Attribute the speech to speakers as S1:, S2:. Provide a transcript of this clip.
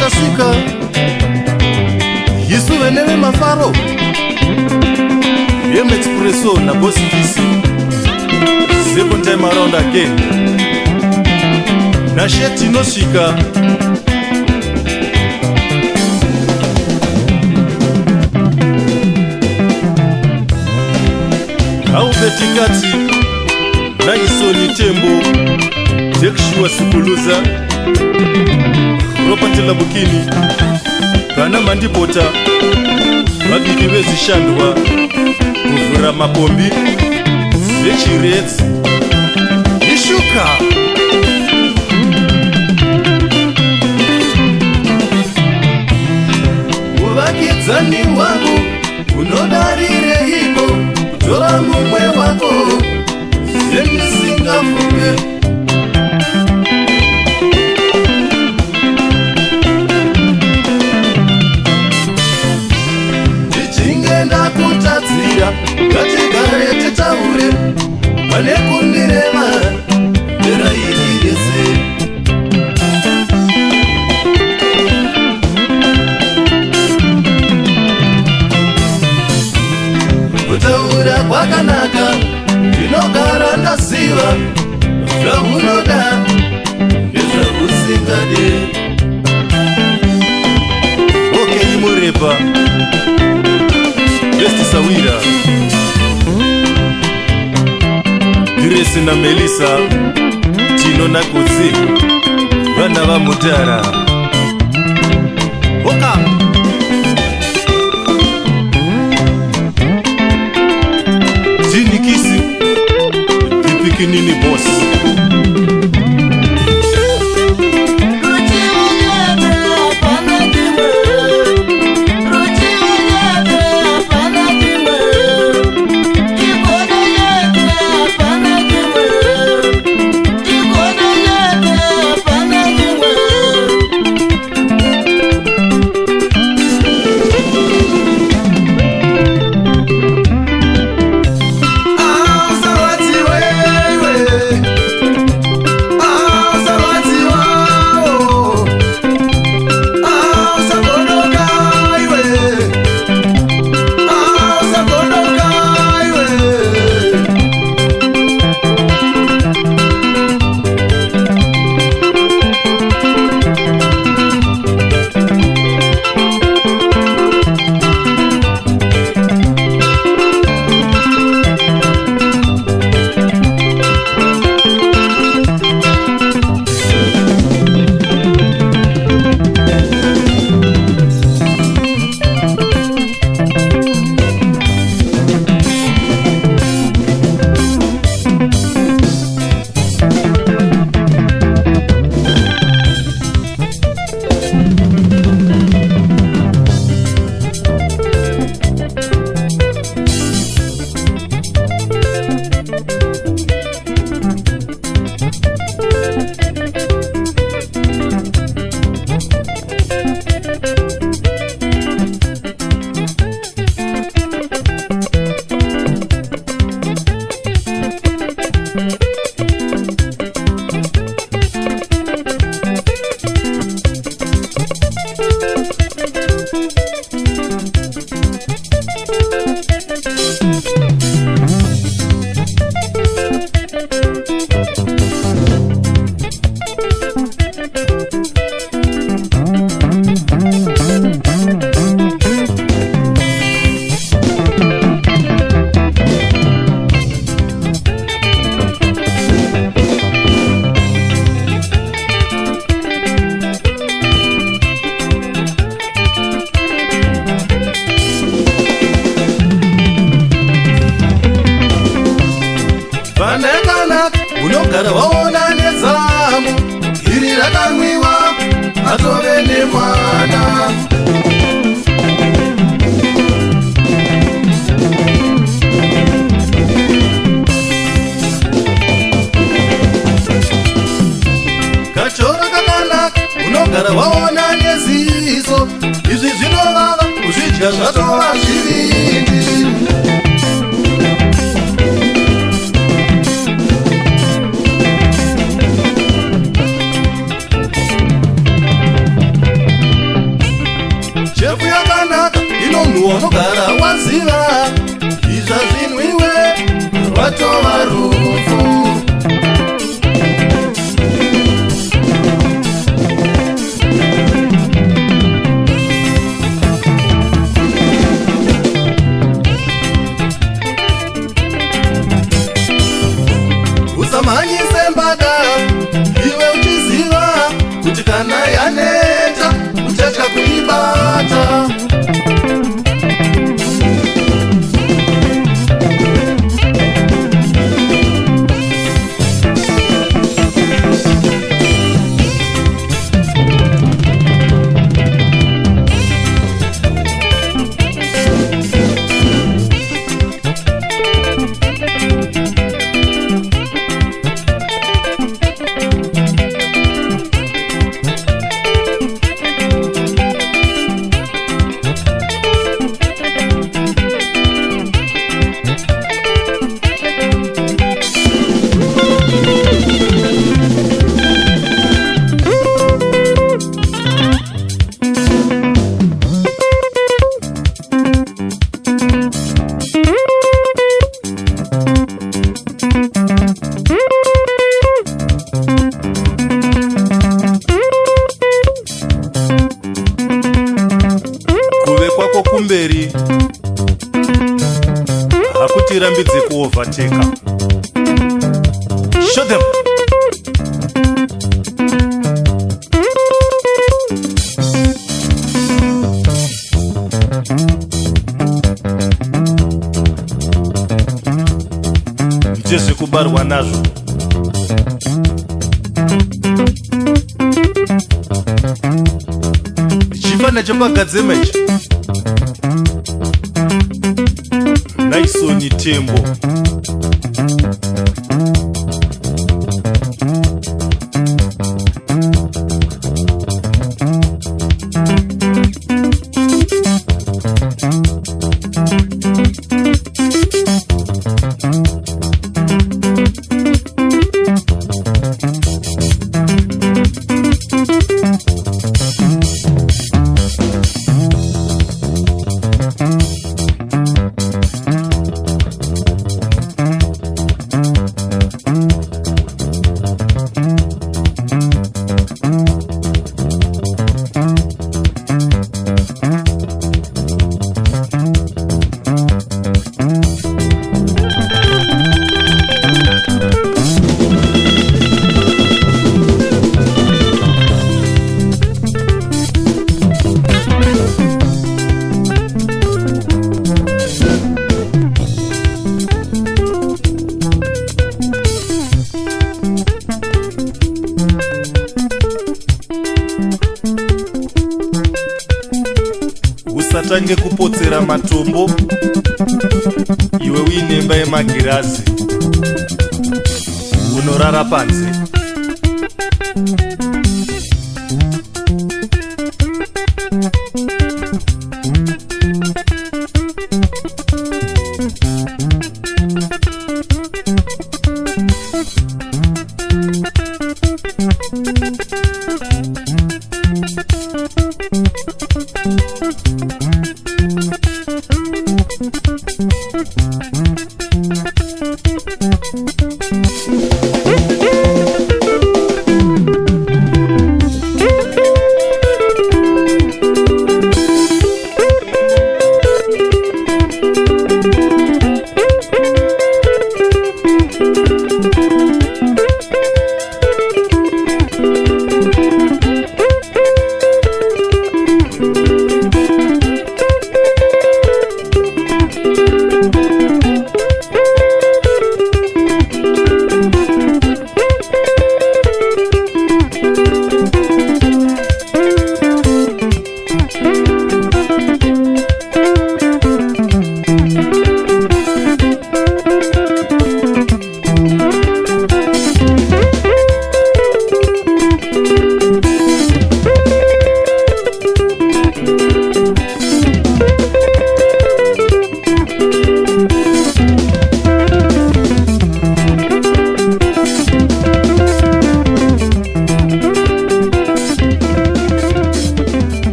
S1: Tasika Yesu veneme mafaro Yem Expresso na Boss Kisi Second time around again Na Sheti no shika Au betikati Na Isoni Tembo Tekshua Sukuluza Ropati la Bukini Kana mandipota Wabiki wezi shandwa Kuvura mapombi Zechi reds Ishuka Uvakizani wangu Unodarire hiko Kutola mumwe wako Semi singafuge Katigare tetaure Wane kundirema Nera iligese Kutaura kwa kanaka Inogara ndasiva Frahunoda Yeza usingade Oke imurepa Besti Sawira Grace na Melissa Tino na Kuzi Vana wa Mutara Oka Tini Kisi Tipiki nini boss
S2: Unogara waona nezamu Iri rakamwiwa Atove nemwana Kachora kakanaka Unogara unogara waona neziso, izvi zvinovava kuzvidya zvatova zvivindi. Chefu yakanaka inonhuwa unogara waziva, izva zvinwiwe rwatova rufu. Usamhanyise mbada iwe uchiziva kuti kana yaneta uchatya kuibata. Kumberi hakutirambidze kuovateka. Show them. Ndezvekubarwa nazvo. Chifana chapagadzimechi Naisoni Tembo. Usatange kupotsera matombo iwe uine imba yemagirazi unorara panze.